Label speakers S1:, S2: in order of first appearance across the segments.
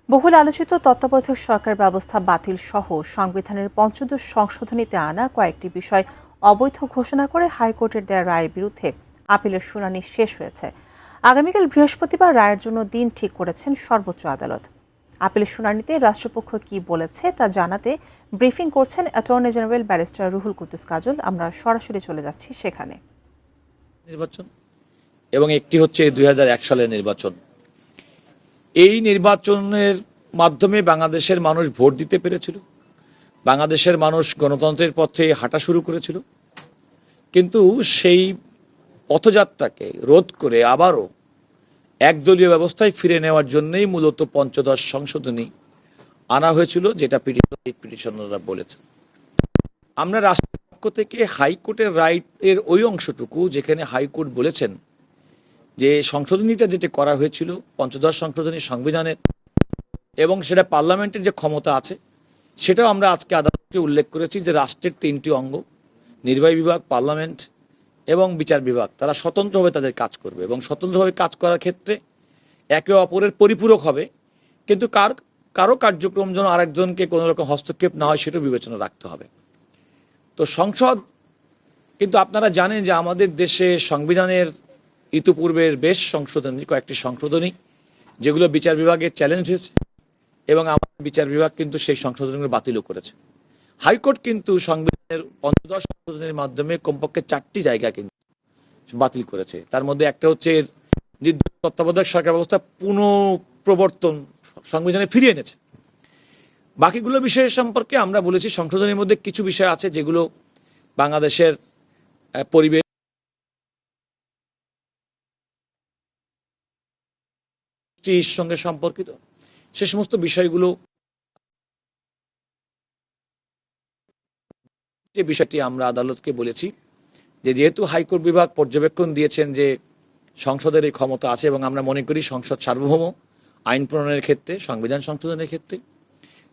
S1: বহুল আলোচিত তত্ত্বাবধায়ক সরকার ব্যবস্থা বাতিল সহ সংবিধানের পঞ্চদশ সংশোধনীতে আনা কয়েকটি বিষয় অবৈধ ঘোষণা করে হাইকোর্টের দেয়া রায়ের বিরুদ্ধে আপিলের শুনানি শেষ হয়েছে। আগামীকাল বৃহস্পতিবার রায়ের জন্য দিন ঠিক করেছেন সর্বোচ্চ আদালত। আপিলের শুনানিতে রাষ্ট্রপক্ষ কি বলেছে তা জানাতে ব্রিফিং করছেন attorney general barrister Ruhul Kuddus Kajal. আমরা সরাসরি চলে যাচ্ছি সেখানে।
S2: নির্বাচন এবং একটি হচ্ছে 2001 সালের নির্বাচন। এই নির্বাচনের মাধ্যমে বাংলাদেশের মানুষ ভোট দিতে পেরেছিল, বাংলাদেশের মানুষ গণতন্ত্রের পথে হাঁটা শুরু করেছিল। কিন্তু সেই পথযাত্রাকে রোধ করে আবারও একদলীয় ব্যবস্থায় ফিরে নেওয়ার জন্যই মূলত পঞ্চদশ সংশোধনী আনা হয়েছিল, যেটা পিটিশনাররা বলেছে। আমরা রাষ্ট্রের পক্ষ থেকে হাইকোর্টের রাইটের ওই অংশটুকু যেখানে হাইকোর্ট বলেছেন যে সংশোধনীটা যেটা করা হয়েছিল পঞ্চদশ সংশোধনী সংবিধানের এবং সেটা পার্লামেন্টের যে ক্ষমতা আছে সেটাও আমরা আজকে আদালতকে উল্লেখ করেছি যে রাষ্ট্রের তিনটি অঙ্গ, নির্বাহী বিভাগ, পার্লামেন্ট এবং বিচার বিভাগ, তারা স্বতন্ত্রভাবে তাদের কাজ করবে এবং স্বতন্ত্রভাবে কাজ করার ক্ষেত্রে একে অপরের পরিপূরক হবে, কিন্তু কারো কার্যক্রম যেন আরেকজনকে কোনো রকম হস্তক্ষেপ না হয় সেটা বিবেচনা রাখতে হবে। তো সংসদ, কিন্তু আপনারা জানেন যে আমাদের দেশে সংবিধানের ইতিপূর্বের বেশ সংশোধনী, কয়েকটি সংশোধনী যেগুলো বিচার বিভাগের চ্যালেঞ্জ হয়েছে এবং আমাদের বিচার বিভাগ কিন্তু সেই সংশোধনীগুলো বাতিলও করেছে। হাইকোর্ট কিন্তু সংবিধানের পঞ্চদশ সংশোধনীর মাধ্যমে কমপক্ষে 4টি জায়গা কিন্তু বাতিল করেছে। তার মধ্যে একটা হচ্ছে তত্ত্বাবধায়ক সরকার ব্যবস্থা পুনঃপ্রবর্তন সংবিধানে ফিরিয়ে এনেছে। বাকিগুলো বিষয় সম্পর্কে আমরা বলেছি সংশোধনীর মধ্যে কিছু বিষয় আছে যেগুলো বাংলাদেশের পরিবেশ সঙ্গে সম্পর্কিত, সে সমস্ত বিষয়গুলো যে বিষয়টি আমরা আদালতকে বলেছি যে যেহেতু হাইকোর্ট বিভাগ পর্যবেক্ষণ দিয়েছেন যে সংসদের এই ক্ষমতা আছে এবং আমরা মনে করি সংসদ সার্বভৌম আইন প্রণয়নের ক্ষেত্রে, সংবিধান সংশোধনের ক্ষেত্রে,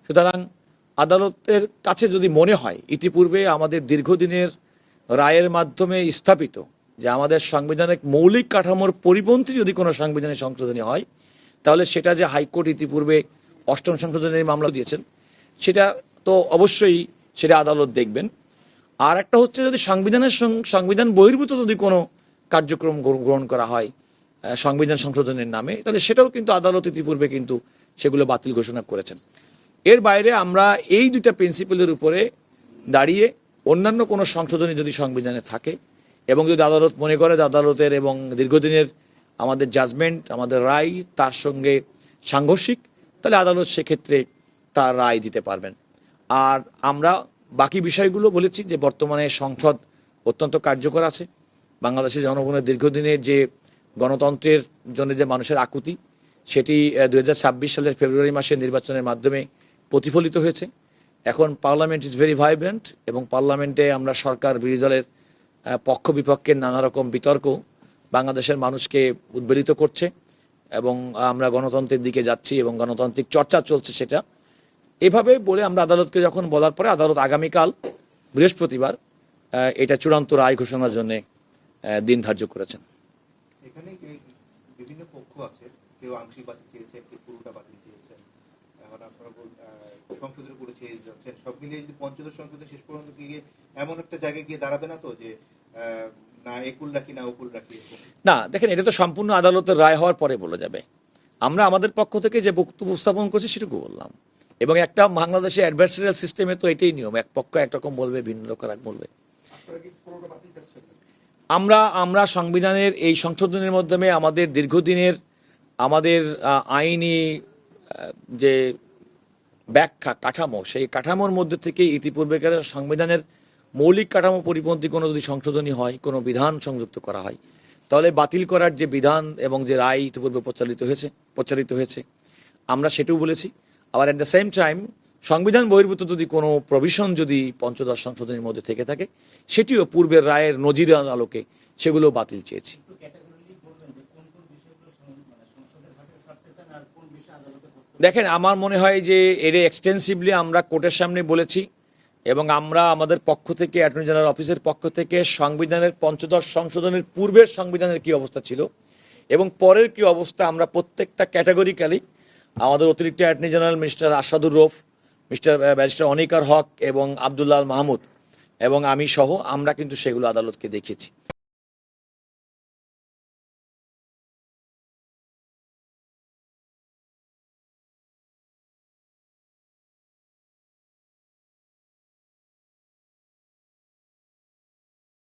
S2: সুতরাং আদালতের কাছে যদি মনে হয় ইতিপূর্বে আমাদের দীর্ঘদিনের রায়ের মাধ্যমে স্থাপিত যে আমাদের সাংবিধানিক মৌলিক কাঠামোর পরিপন্থী যদি কোনো সাংবিধানিক সংশোধনী হয় তাহলে সেটা যে হাইকোর্ট ইতিপূর্বে 8ম সংশোধনীর মামলা দিয়েছেন সেটা তো অবশ্যই সেটা আদালত দেখবেন। আর একটা হচ্ছে যদি সংবিধান বহির্ভূত যদি কোনো কার্যক্রম গ্রহণ করা হয় সংবিধান সংশোধনের নামে, তাহলে সেটাও কিন্তু আদালত ইতিপূর্বে কিন্তু সেগুলো বাতিল ঘোষণা করেছেন। এর বাইরে আমরা এই দুইটা প্রিন্সিপালের উপরে দাঁড়িয়ে অন্যান্য কোনো সংশোধনী যদি সংবিধানে থাকে এবং যদি আদালত মনে করে যে আদালতের এবং দীর্ঘদিনের আমাদের জাজমেন্ট, আমাদের রায় তার সঙ্গে সাংঘর্ষিক, তাহলে আদালত সেক্ষেত্রে তার রায় দিতে পারবেন। আর আমরা বাকি বিষয়গুলো বলেছি যে বর্তমানে সংসদ অত্যন্ত কার্যকর আছে। বাংলাদেশের জনগণের দীর্ঘদিনের যে গণতন্ত্রের জন্য যে মানুষের আকুতি সেটি 2026 সালের ফেব্রুয়ারি মাসের নির্বাচনের মাধ্যমে প্রতিফলিত হয়েছে। এখন পার্লামেন্ট ইজ ভেরি ভাইব্রেন্ট এবং পার্লামেন্টে আমরা সরকার বিরোধী দলের পক্ষ বিপক্ষের নানা রকম বিতর্ক বাংলাদেশের মানুষকে উদ্বেলিত করছে এবং আমরা গণতন্ত্রের দিকে যাচ্ছি এবং গণতান্ত্রিক চর্চা চলছে। সেটা এভাবে বলে আমরা আদালতকে যখন বলার পরে আদালত আগামীকাল বৃহস্পতিবার এটা চূড়ান্ত রায় ঘোষণার জন্য দিন ধার্য করেছেন।
S3: এখানে বিভিন্ন পক্ষ আছে, কেউ আংশিক বাতিল চেয়েছে, কেউ পুরোটা বাতিল চেয়েছেন। এখন আপনারা সংশোধন করে চেয়ে যাচ্ছেন, সব মিলিয়ে যদি পঞ্চদশ সংশোধন শেষ পর্যন্ত গিয়ে এমন একটা জায়গায় গিয়ে দাঁড়াবে না তো যে না একুল রাখি না উকুল রাখি?
S2: না, দেখেন এটা তো সম্পূর্ণ আদালতের রায় হওয়ার পরে বলা যাবে। আমরা আমাদের পক্ষ থেকে যে বক্তব্য উপস্থাপন করছি সেটুকু বললাম এবং একটা বাংলাদেশে অ্যাডভার্সারিয়াল সিস্টেমে তো এটাই নিয়ম, এক পক্ষ একরকম বলবে, ভিন্ন লোক আর বলবে। আমরা সংবিধানের এই সংশোধনের মাধ্যমে আমাদের দীর্ঘদিনের আমাদের আইনি যে ব্যাখ্যা কাঠামো, সেই কাঠামোর মধ্যে থেকে ইতিপূর্বেকার সংবিধানের মৌলিক কাঠামো পরিপন্থী কোনো যদি সংশোধনী হয়, কোনো বিধান সংযুক্ত করা হয়, তাহলে বাতিল করার যে বিধান এবং যে রায় ইতিপূর্বে প্রচারিত হয়েছে আমরা সেটাও বলেছি। আবার অ্যাট দ্য সেম টাইম সংবিধান বহির্ভূত যদি কোনো প্রভিশন যদি পঞ্চদশ সংশোধনীর মধ্যে থেকে থাকে সেটিও পূর্বের রায়ের নজিরের আলোকে সেগুলো বাতিল চেয়েছি। দেখেন, আমার মনে হয় যে এর এক্সটেন্সিভলি আমরা কোর্টের সামনে বলেছি এবং আমরা আমাদের পক্ষ থেকে অ্যাটর্নি জেনারেল অফিসের পক্ষ থেকে সংবিধানের পঞ্চদশ সংশোধনের পূর্বের সংবিধানের কি অবস্থা ছিল এবং পরের কি অবস্থা আমরা প্রত্যেকটা ক্যাটাগরিক্যালি আমাদের অতিরিক্ত attorney general mister Asadur Rauf, mister barrister Anik R Haque এবং আব্দুল্লাহ আল মাহমুদ এবং আমি সহ আমরা কিন্তু সেগুলো আদালতকে দেখিয়েছি।